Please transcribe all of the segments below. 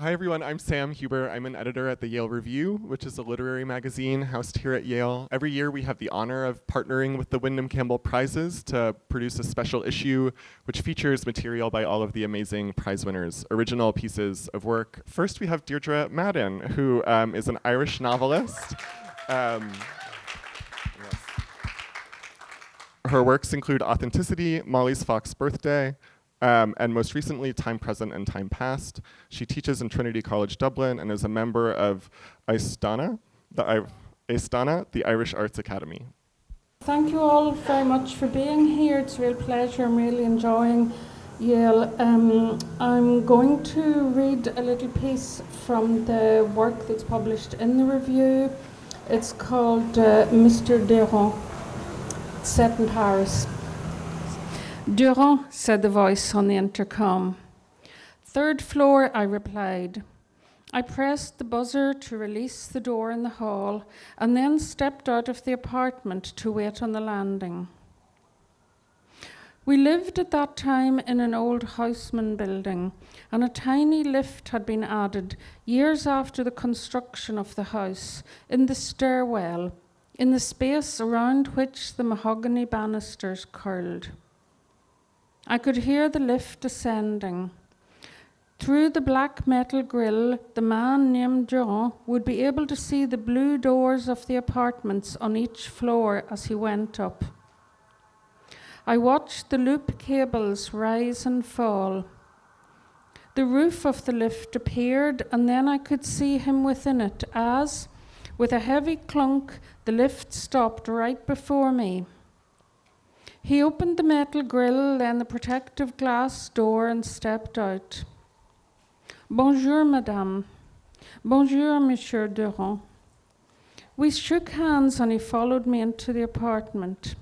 Hi everyone, I'm Sam Huber. I'm an editor at the Yale Review, which is a literary magazine housed here at Yale. Every year we have the honor of partnering with the Windham-Campbell Prizes to produce a special issue which features material by all of the amazing prize winners, original pieces of work. First we have Deirdre Madden, who is an Irish novelist. Yes. Her works include Authenticity, Molly's Fox Birthday, and most recently, Time Present and Time Past. She teaches in Trinity College Dublin and is a member of Aistana, the Irish Arts Academy. Thank you all very much for being here. It's a real pleasure. I'm really enjoying Yale. I'm going to read a little piece from the work that's published in the review. It's called Mr. Durand, set in Paris. Durand, said the voice on the intercom. Third floor, I replied. I pressed the buzzer to release the door in the hall and then stepped out of the apartment to wait on the landing. We lived at that time in an old Haussmann building, and a tiny lift had been added years after the construction of the house in the stairwell, in the space around which the mahogany banisters curled. I could hear the lift ascending. Through the black metal grille, the man named Durand would be able to see the blue doors of the apartments on each floor as he went up. I watched the loop cables rise and fall. The roof of the lift appeared, and then I could see him within it as, with a heavy clunk, the lift stopped right before me. He opened the metal grille, then the protective glass door, and stepped out. Bonjour, madame. Bonjour, monsieur Durand. We shook hands and he followed me into the apartment.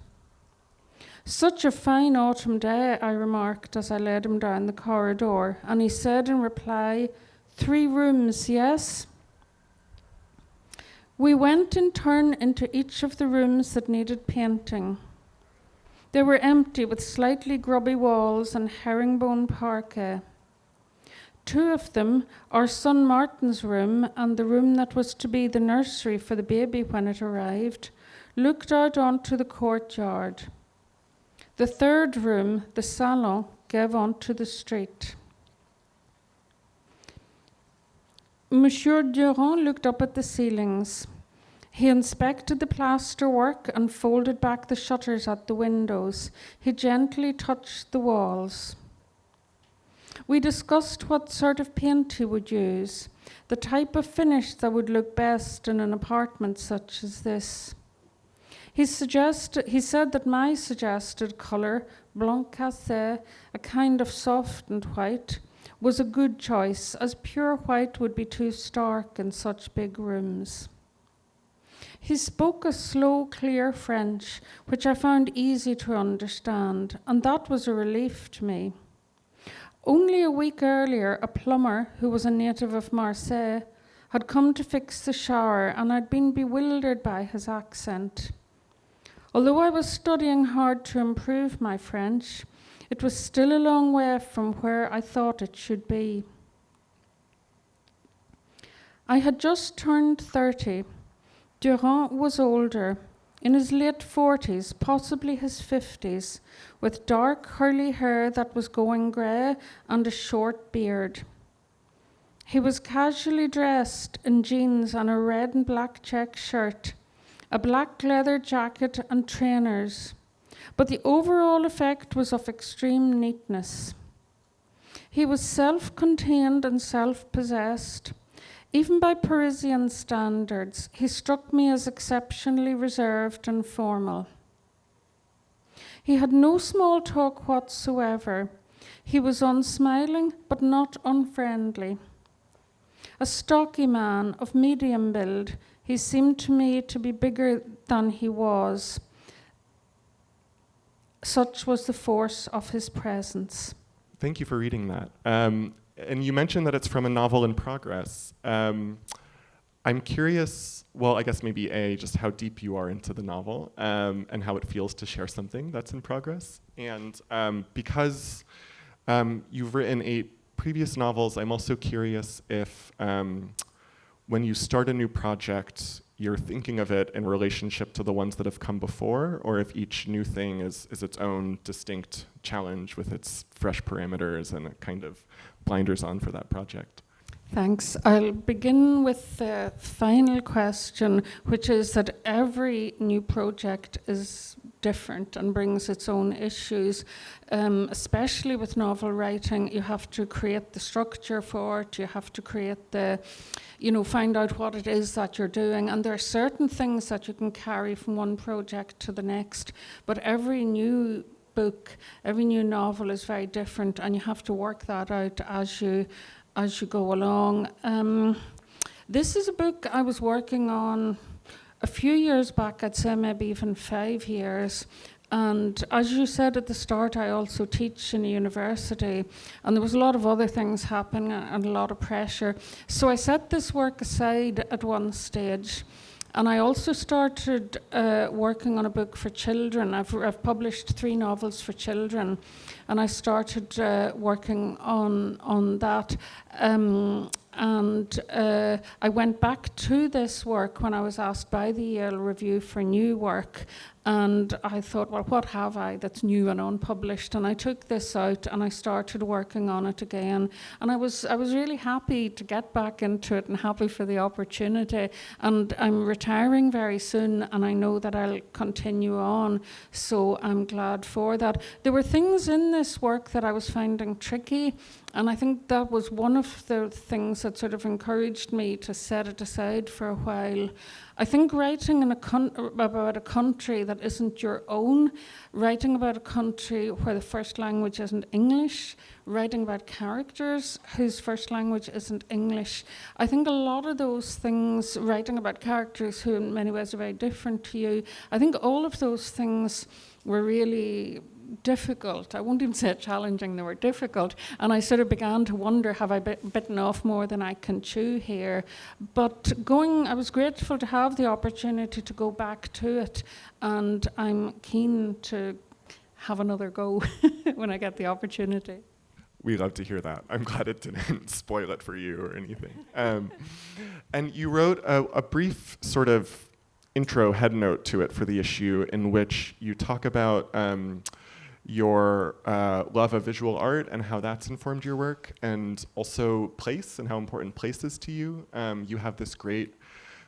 Such a fine autumn day, I remarked as I led him down the corridor, and he said in reply, 3 rooms, yes? We went in turn into each of the rooms that needed painting. They were empty with slightly grubby walls and herringbone parquet. 2 of them, our son Martin's room and the room that was to be the nursery for the baby when it arrived, looked out onto the courtyard. The 3rd room, the salon, gave onto the street. Monsieur Durand looked up at the ceilings. He inspected the plasterwork and folded back the shutters at the windows. He gently touched the walls. We discussed what sort of paint he would use, the type of finish that would look best in an apartment such as this. He said that my suggested colour, blanc cassé, a kind of softened white, was a good choice, as pure white would be too stark in such big rooms. He spoke a slow, clear French, which I found easy to understand, and that was a relief to me. Only a week earlier, a plumber, who was a native of Marseille, had come to fix the shower, and I'd been bewildered by his accent. Although I was studying hard to improve my French, it was still a long way from where I thought it should be. I had just turned 30. Durand was older, in his late 40s, possibly his 50s, with dark curly hair that was going grey and a short beard. He was casually dressed in jeans and a red and black check shirt, a black leather jacket and trainers, but the overall effect was of extreme neatness. He was self-contained and self-possessed. Even by Parisian standards, he struck me as exceptionally reserved and formal. He had no small talk whatsoever. He was unsmiling, but not unfriendly. A stocky man of medium build, he seemed to me to be bigger than he was. Such was the force of his presence. Thank you for reading that. And you mentioned that it's from a novel in progress. I'm curious, well, I guess maybe just how deep you are into the novel and how it feels to share something that's in progress. And because you've written 8 previous novels, I'm also curious if when you start a new project, you're thinking of it in relationship to the ones that have come before, or if each new thing is its own distinct challenge with its fresh parameters and a kind of blinders on for that project. Thanks. I'll begin with the final question, which is that every new project is different and brings its own issues. Especially with novel writing, you have to create the structure for it, you have to create find out what it is that you're doing, and there are certain things that you can carry from one project to the next, but every new book, every new novel is very different, and you have to work that out as you go along. This is a book I was working on a few years back, I'd say maybe even 5 years. And as you said at the start, I also teach in a university, and there was a lot of other things happening and a lot of pressure. So I set this work aside at one stage. And I also started working on a book for children. I've published 3 novels for children, and I started working on that. I went back to this work when I was asked by the Yale Review for new work. And I thought, well, what have I that's new and unpublished? And I took this out and I started working on it again. And I was really happy to get back into it and happy for the opportunity. And I'm retiring very soon, and I know that I'll continue on. So I'm glad for that. There were things in this work that I was finding tricky. And I think that was one of the things that sort of encouraged me to set it aside for a while. I think writing about a country that isn't your own, writing about a country where the first language isn't English, writing about characters whose first language isn't English, I think a lot of those things, writing about characters who in many ways are very different to you, I think all of those things were really difficult. I won't even say challenging, they were difficult. And I sort of began to wonder, have I bitten off more than I can chew here? But I was grateful to have the opportunity to go back to it. And I'm keen to have another go when I get the opportunity. We love to hear that. I'm glad it didn't spoil it for you or anything. And you wrote a brief sort of intro head note to it for the issue in which you talk about your love of visual art and how that's informed your work, and also place and how important place is to you. You have this great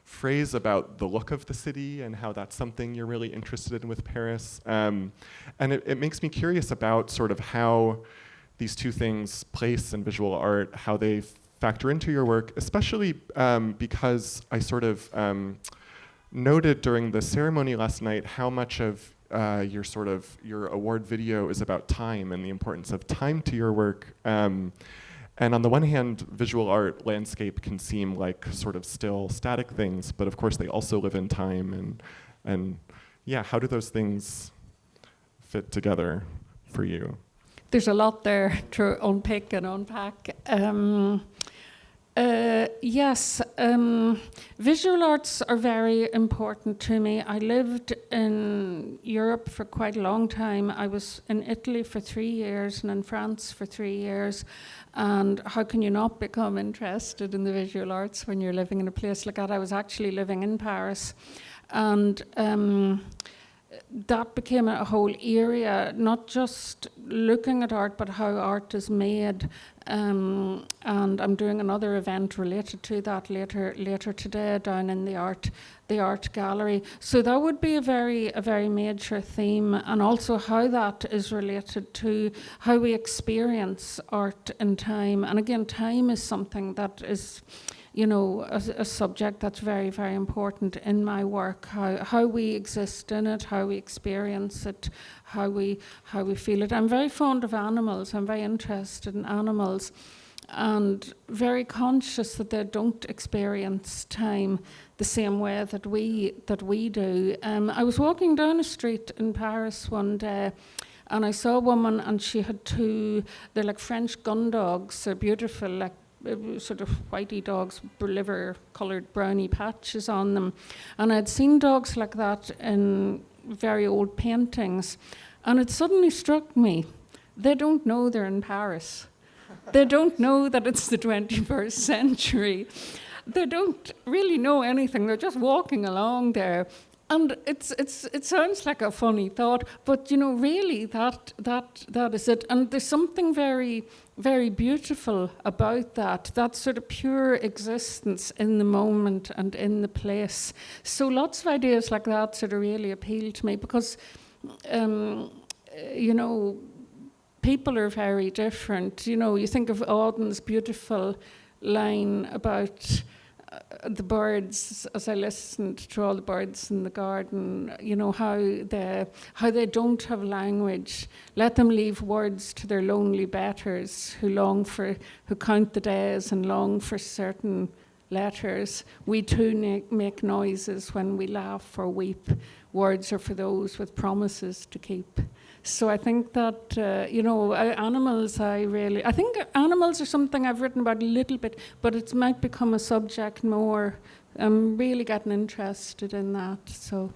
phrase about the look of the city and how that's something you're really interested in with Paris. And it makes me curious about sort of how these two things, place and visual art, how they factor into your work, especially because I sort of noted during the ceremony last night how much of your award video is about time and the importance of time to your work. And on the one hand, visual art, landscape can seem like sort of still static things, but of course they also live in time. And yeah, how do those things fit together for you? There's a lot there to unpick and unpack. Yes, visual arts are very important to me. I lived in Europe for quite a long time. I was in Italy for 3 years and in France for 3 years. And how can you not become interested in the visual arts when you're living in a place like that? I was actually living in Paris. And that became a whole area, not just looking at art, but how art is made. And I'm doing another event related to that later today down in the art gallery. So that would be a very major theme, and also how that is related to how we experience art in time. And again, time is something that is, a subject that's very, very important in my work. How we exist in it, how we experience it, how we feel it. I'm very fond of animals. I'm very interested in animals, and very conscious that they don't experience time the same way that we do. I was walking down a street in Paris one day, and I saw a woman, and she had they're like French gun dogs. They're beautiful, like sort of whitey dogs, liver-coloured browny patches on them. And I'd seen dogs like that in very old paintings. And it suddenly struck me, they don't know they're in Paris. They don't know that it's the 21st century. They don't really know anything. They're just walking along there. And it sounds like a funny thought, but really that is it. And there's something very, very beautiful about that sort of pure existence in the moment and in the place. So lots of ideas like that sort of really appeal to me because, people are very different. You think of Auden's beautiful line about the birds, as I listened to all the birds in the garden, how they don't have language. Let them leave words to their lonely betters who count the days and long for certain letters. We too make noises when we laugh or weep. Words are for those with promises to keep. So I think that, animals, I think animals are something I've written about a little bit, but it might become a subject more. I'm really getting interested in that, so.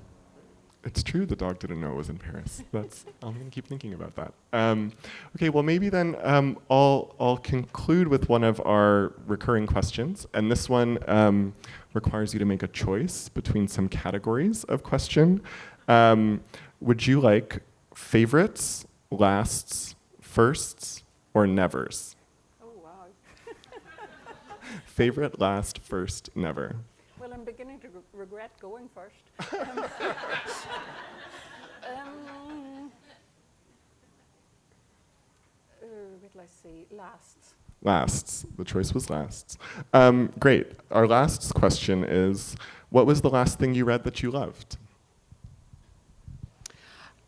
It's true the dog didn't know it was in Paris. I'm going to keep thinking about that. Okay, well maybe then I'll conclude with one of our recurring questions, and this one requires you to make a choice between some categories of question. Would you like favorites, lasts, firsts, or nevers? Oh, wow. Favorite, last, first, never. Well, I'm beginning to regret going first. Let's see, lasts. Lasts. The choice was lasts. Great. Our last question is, what was the last thing you read that you loved?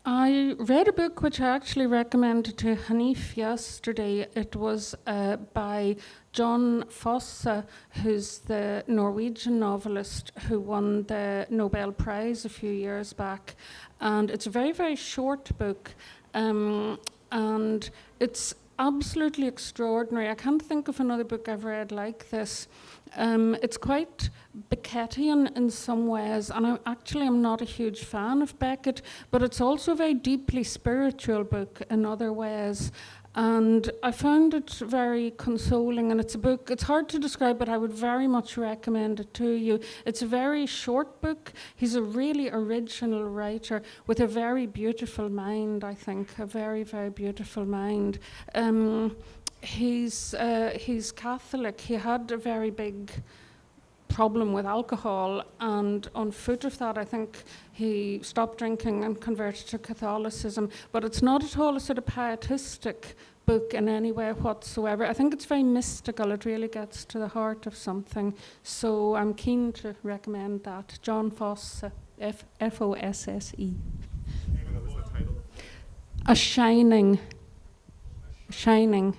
I read a book which I actually recommended to Hanif yesterday. It was by John Fosse, who's the Norwegian novelist who won the Nobel Prize a few years back. And it's a very, very short book. And it's absolutely extraordinary. I can't think of another book I've read like this. It's quite Beckettian in some ways, and I'm not a huge fan of Beckett, but it's also a very deeply spiritual book in other ways. And I found it very consoling, and it's a book, it's hard to describe, but I would very much recommend it to you. It's a very short book. He's a really original writer with a very beautiful mind, I think, a very, very beautiful mind. He's Catholic. He had a very big problem with alcohol, and on foot of that, I think he stopped drinking and converted to Catholicism. But it's not at all a sort of pietistic book in any way whatsoever. I think it's very mystical. It really gets to the heart of something. So I'm keen to recommend that. John Fosse, F-O-S-S-E. What was the title? A Shining. Shining.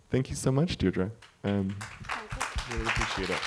Thank you so much, Deirdre. Really appreciate it.